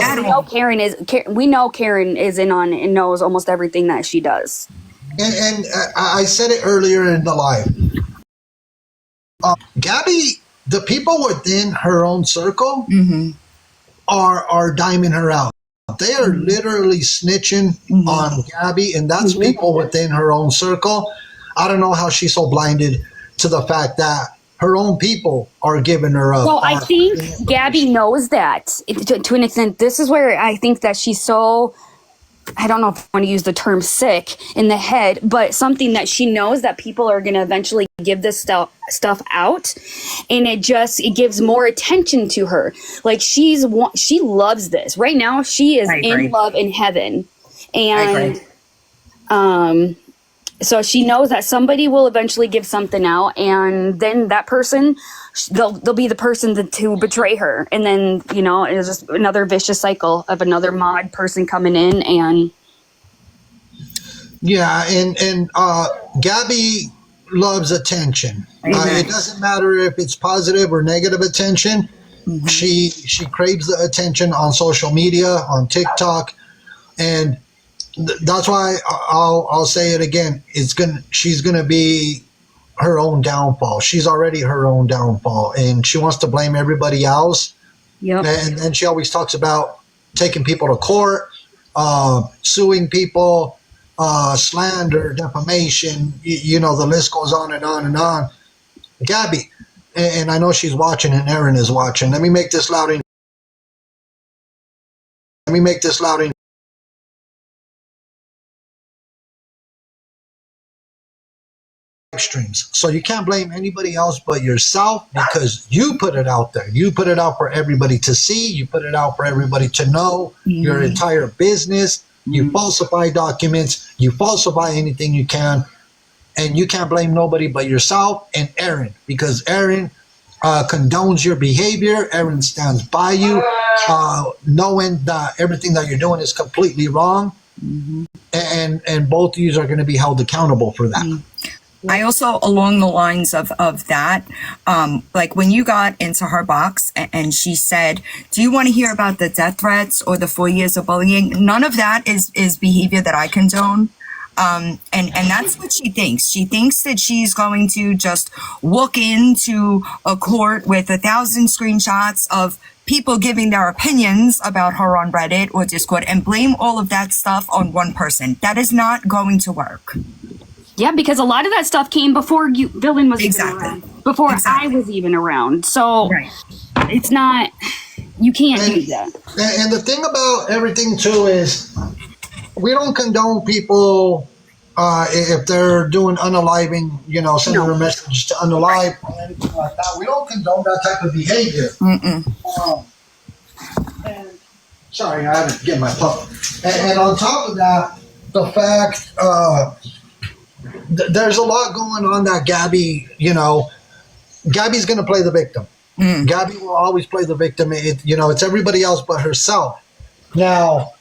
We know Karen is in on and knows almost everything that she does. And I said it earlier in the live. Gabby, the people within her own circle are diming her out. They are literally snitching on Gabby, and that's people within her own circle. I don't know how she's so blinded to the fact that her own people are giving her up. So I think Gabby knows that to an extent. This is where I think that she's so, I don't know if I want to use the term sick in the head, but something that she knows that people are going to eventually give this stuff out, and it gives more attention to her. Like she loves this right now. She is in love in heaven, and so she knows that somebody will eventually give something out, and then that person, they'll be the person to betray her, and then it's just another vicious cycle of another mod person coming in. And and Gabby loves attention. It doesn't matter if it's positive or negative attention. She craves the attention on social media, on TikTok, and that's why I'll say it again. She's gonna be her own downfall. She's already her own downfall, and she wants to blame everybody else. Yep. And she always talks about taking people to court, suing people, slander, defamation. The list goes on and on and on. Gabby, and I know she's watching, and Erin is watching. Let me make this loud. Streams. So you can't blame anybody else but yourself, because you put it out there. You put it out for everybody to see. You put it out for everybody to know your entire business. You falsify documents. You falsify anything you can. And you can't blame nobody but yourself and Erin, because Erin condones your behavior. Erin stands by you, knowing that everything that you're doing is completely wrong. And both of you are going to be held accountable for that. I also, along the lines of that, like when you got into her box and she said, do you want to hear about the death threats or the 4 years of bullying? None of that is behavior that I condone. And that's what she thinks. She thinks that she's going to just walk into a court with 1,000 screenshots of people giving their opinions about her on Reddit or Discord and blame all of that stuff on one person. That is not going to work. yeah, because a lot of that stuff came before Dylan was even around, before I was even around. So it's not, you can't do that. And the thing about everything too is, we don't condone people if they're doing unaliving, sending a message to unalive or anything like that. We don't condone that type of behavior. Sorry, I had to get my pup. And on top of that, the fact there's a lot going on that Gabby, Gabby's going to play the victim. Gabby will always play the victim. It's everybody else but herself. Now,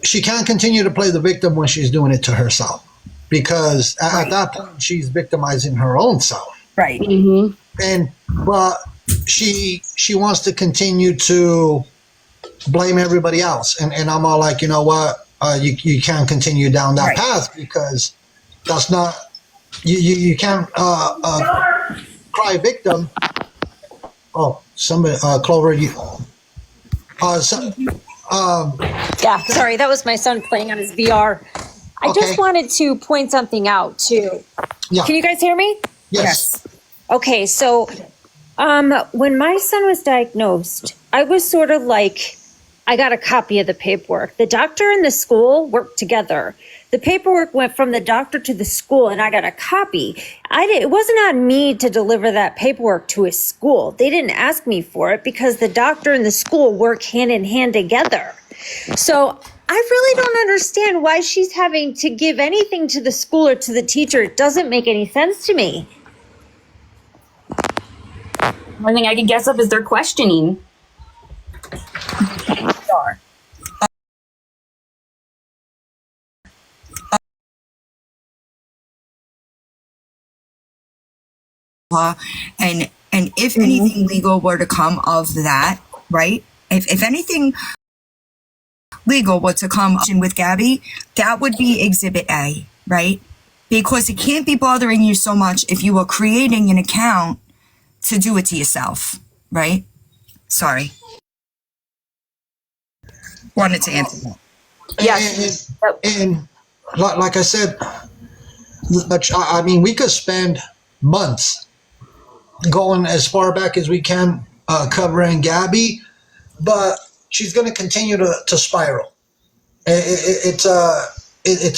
she can't continue to play the victim when she's doing it to herself, because at that point she's victimizing her own self. Right. But she wants to continue to blame everybody else. And I'm all like, you know what? You can't continue down that Right. path because that's not, you can't cry victim. Oh, somebody, Clover, you, so, Yeah, sorry, that was my son playing on his VR. I Okay. just wanted to point something out too. yeah, Can you guys hear me? yes. Okay, so when my son was diagnosed, I was sort of like, I got a copy of the paperwork. The doctor and the school worked together. The paperwork went from the doctor to the school, and I got a copy. It wasn't on me to deliver that paperwork to his school. They didn't ask me for it because the doctor and the school work hand in hand together. So I really don't understand why she's having to give anything to the school or to the teacher. It doesn't make any sense to me. One thing I can guess of is they're questioning. law, and if anything legal were to come of that, right? If anything legal were to come in with Gabby, that would be Exhibit A, right? Because it can't be bothering you so much if you are creating an account to do it to yourself, right? Sorry. Wanted to answer that. Yes. And like I said, I mean, we could spend months going as far back as we can covering Gabby, but she's going to continue to spiral. It's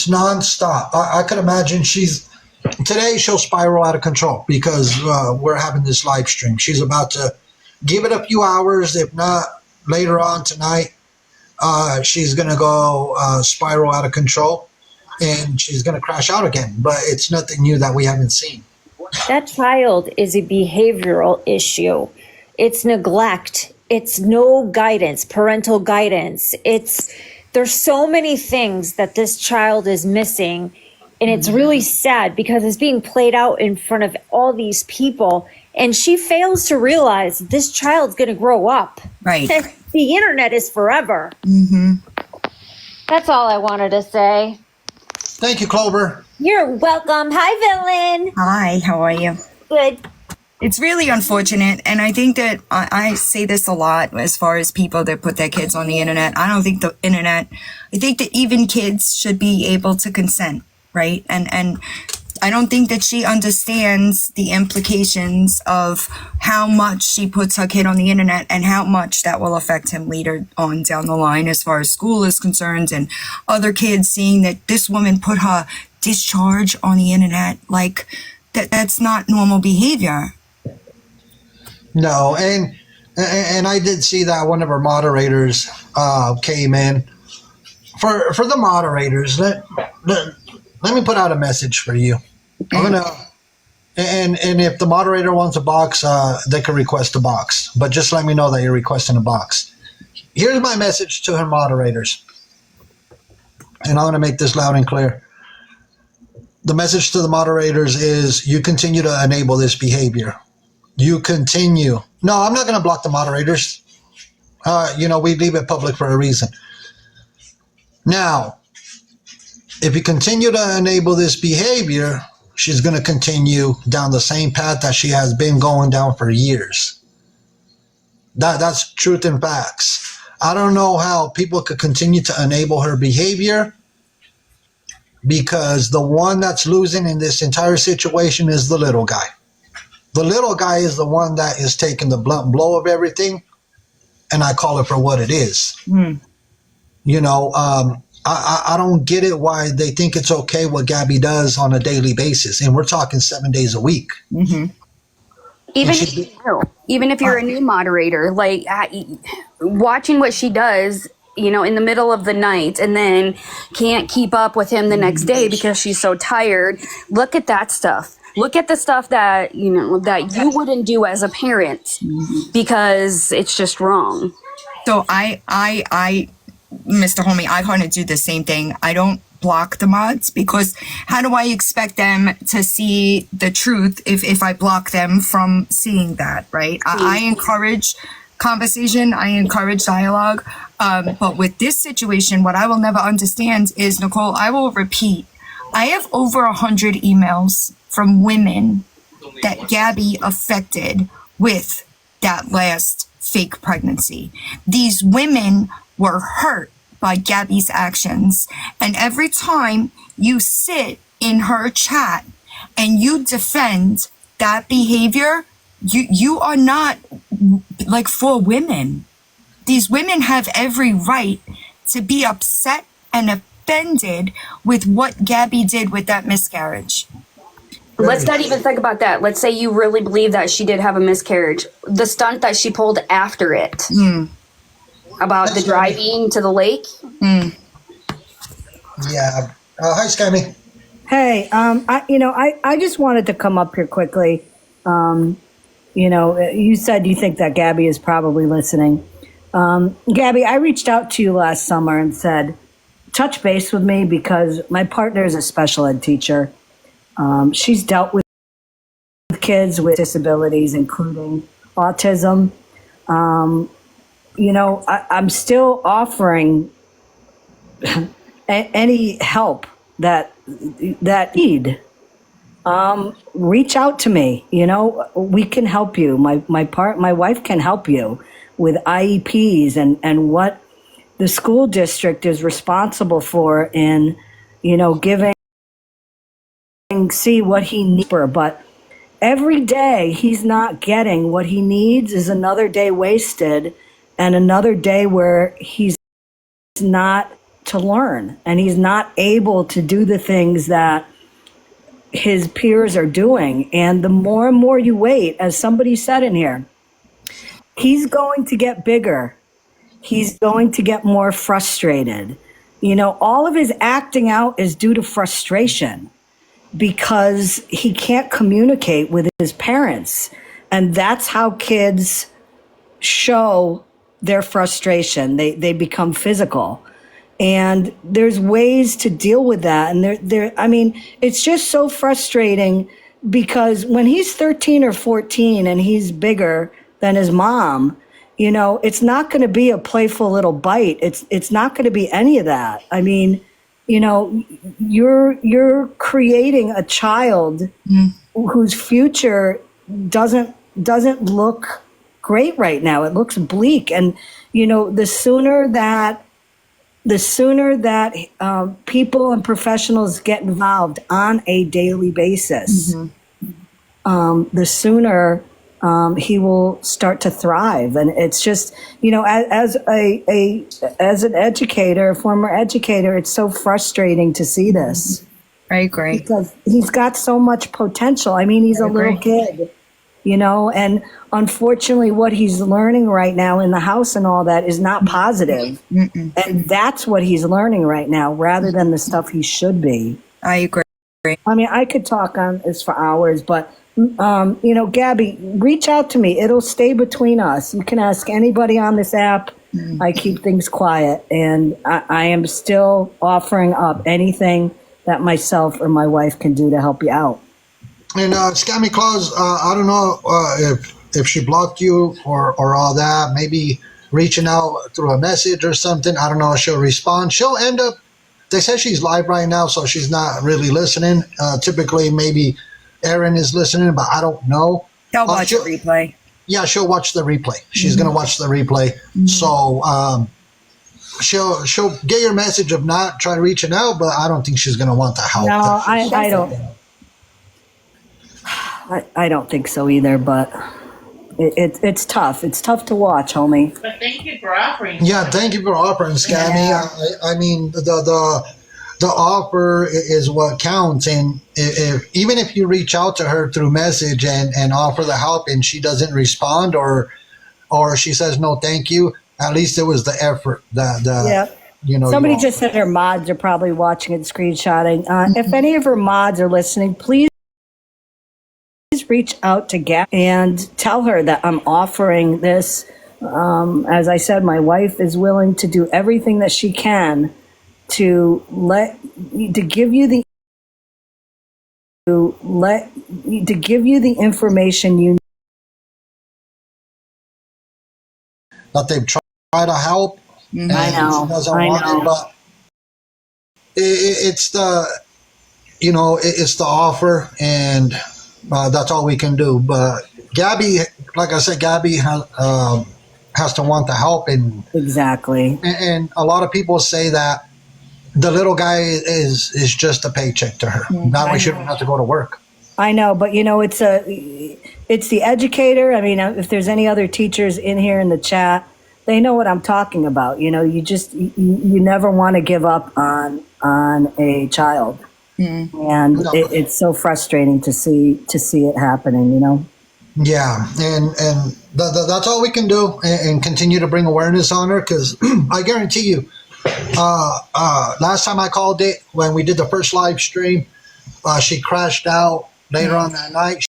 nonstop. I could imagine today she'll spiral out of control because we're having this live stream. She's about to give it a few hours, if not later on tonight. She's going to go spiral out of control, and she's going to crash out again. But it's nothing new that we haven't seen. That child is a behavioral issue. It's neglect. It's no guidance, parental guidance. There's so many things that this child is missing. And it's really sad because it's being played out in front of all these people. And she fails to realize this child's going to grow up. Right. The internet is forever. Mm-hmm. That's all I wanted to say. Thank you, Clover. You're welcome. Hi, Villain. Hi, how are you? Good. It's really unfortunate, and I think that I say this a lot as far as people that put their kids on the internet. I don't think I think that even kids should be able to consent, right? And I don't think that she understands the implications of how much she puts her kid on the internet and how much that will affect him later on down the line as far as school is concerned and other kids seeing that this woman put her discharge on the internet. Like, that's not normal behavior. No, and I did see that one of our moderators came in. For the moderators, let me put out a message for you. I'm gonna, and if the moderator wants a box, they can request a box. But just let me know that you're requesting a box. Here's my message to her moderators, and I'm gonna make this loud and clear. The message to the moderators is: you continue to enable this behavior. You continue. No, I'm not gonna block the moderators. We leave it public for a reason. Now, if you continue to enable this behavior, she's going to continue down the same path that she has been going down for years. That's truth and facts. I don't know how people could continue to enable her behavior because the one that's losing in this entire situation is the little guy. The little guy is the one that is taking the blunt blow of everything, and I call it for what it is. I don't get it why they think it's okay what Gabby does on a daily basis, and we're talking 7 days a week. Mm-hmm. Even if you're a new moderator, like watching what she does, in the middle of the night and then can't keep up with him the next day because she's so tired. Look at that stuff. Look at the stuff that, that you wouldn't do as a parent because it's just wrong. So I Mr. Homie, I kind of do the same thing. I don't block the mods because how do I expect them to see the truth if I block them from seeing that, right? I encourage conversation. I encourage dialogue. But with this situation, what I will never understand is, Nicole, I will repeat, I have over 100 emails from women that Gabby affected with that last fake pregnancy. These women were hurt by Gabby's actions. And every time you sit in her chat and you defend that behavior, you are not like for women. These women have every right to be upset and offended with what Gabby did with that miscarriage. Let's not even think about that. Let's say you really believe that she did have a miscarriage. The stunt that she pulled after it about the driving to the lake. Yeah. Hi, Scammy. Hey, I just wanted to come up here quickly. You said you think that Gabby is probably listening. Gabby, I reached out to you last summer and said, touch base with me because my partner is a special ed teacher. She's dealt with kids with disabilities, including autism. I'm still offering any help that need. Reach out to me. We can help you. My wife can help you with IEPs and what the school district is responsible for in, giving, see what he needs. But every day he's not getting what he needs is another day wasted and another day where he's not to learn and he's not able to do the things that his peers are doing. And the more and more you wait, as somebody said in here, he's going to get bigger. He's going to get more frustrated. All of his acting out is due to frustration because he can't communicate with his parents. And that's how kids show their frustration. They become physical. And there's ways to deal with that. And it's just so frustrating because when he's 13 or 14 and he's bigger than his mom, it's not going to be a playful little bite. It's not going to be any of that. You're creating a child whose future doesn't look great right now. It looks bleak. And, the sooner that people and professionals get involved on a daily basis, the sooner he will start to thrive. And it's just, as an educator, a former educator, it's so frustrating to see this. I agree. Because he's got so much potential. He's a little kid, and unfortunately what he's learning right now in the house and all that is not positive. And that's what he's learning right now rather than the stuff he should be. I agree. I could talk on this for hours, but Gabby, reach out to me. It'll stay between us. You can ask anybody on this app. I keep things quiet, and I am still offering up anything that myself or my wife can do to help you out. And Scammy Claus, I don't know if she blocked you or all that. Maybe reaching out through a message or something. I don't know if she'll respond. She'll end up, they say she's live right now, so she's not really listening. Typically, maybe Erin is listening, but I don't know. They'll watch the replay. Yeah, she'll watch the replay. She's going to watch the replay. So she'll get your message of not trying reaching out, but I don't think she's going to want the help. No, I don't. I don't think so either, but it's tough. It's tough to watch, homie. But thank you for offering. Yeah, thank you for offering, Scammy. Yeah. The offer is what counts, and even if you reach out to her through message and offer the help, and she doesn't respond or she says no, thank you, at least it was the effort. Somebody just said her mods are probably watching and screenshotting. If any of her mods are listening, please reach out to Gab and tell her that I'm offering this. As I said, my wife is willing to do everything that she can to give you the information you that they've tried to help. And I know. she doesn't I want know. it, but it's the, it's the offer, and that's all we can do. But Gabby, like I said, Gabby has to want the help, and Exactly. a lot of people say that the little guy is just a paycheck to her. That way she don't have to go to work. I know, but it's the educator. I mean, if there's any other teachers in here in the chat, they know what I'm talking about. You never want to give up on a child, and No. it's so frustrating to see it happening. Yeah, and that's all we can do, and continue to bring awareness on her, because I guarantee you, last time I called it, when we did the first live stream, she crashed out later on that night.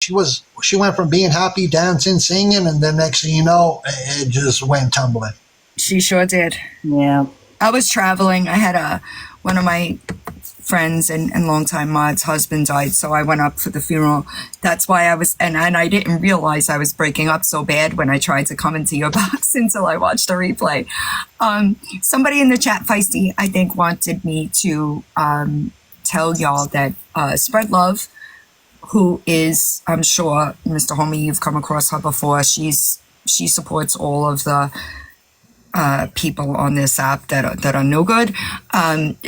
She went from being happy, dancing, singing, and then next thing you know, it just went tumbling. She sure did. Yeah. I was traveling. I had one of my friends and longtime mod's husband died, so I went up for the funeral. That's why I was, and I didn't realize I was breaking up so bad when I tried to come into your box until I watched the replay. Somebody in the chat, Feisty, I think, wanted me to tell y'all that Spread Love, who is, I'm sure, Mr. Homie, you've come across her before. She supports all of the people on this app that are no good.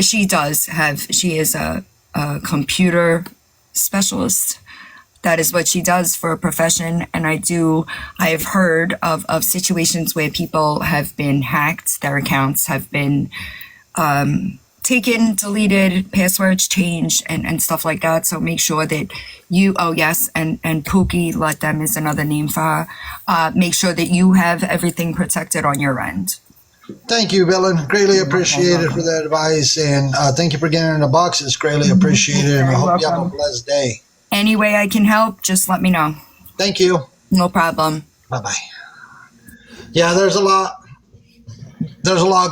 She is a computer specialist. That is what she does for a profession. And I have heard of situations where people have been hacked, their accounts have been taken, deleted, passwords changed, and stuff like that. So make sure that and Pookie, let them is another name for her. Make sure that you have everything protected on your end. Thank you, Villain. Greatly appreciated for that advice, and thank you for getting in the box. It's greatly appreciated, and I hope you have a blessed day. Any way I can help, just let me know. Thank you. No problem. Bye-bye. Yeah, there's a lot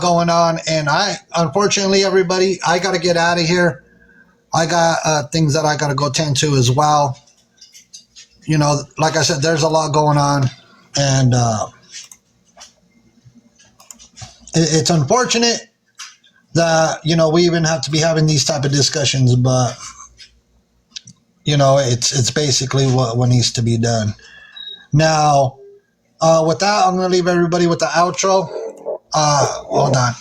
going on, and unfortunately, everybody, I got to get out of here. I got things that I got to go tend to as well. Like I said, there's a lot going on, and it's unfortunate that, we even have to be having these type of discussions, but, it's basically what needs to be done. Now, with that, I'm going to leave everybody with the outro. Hold on.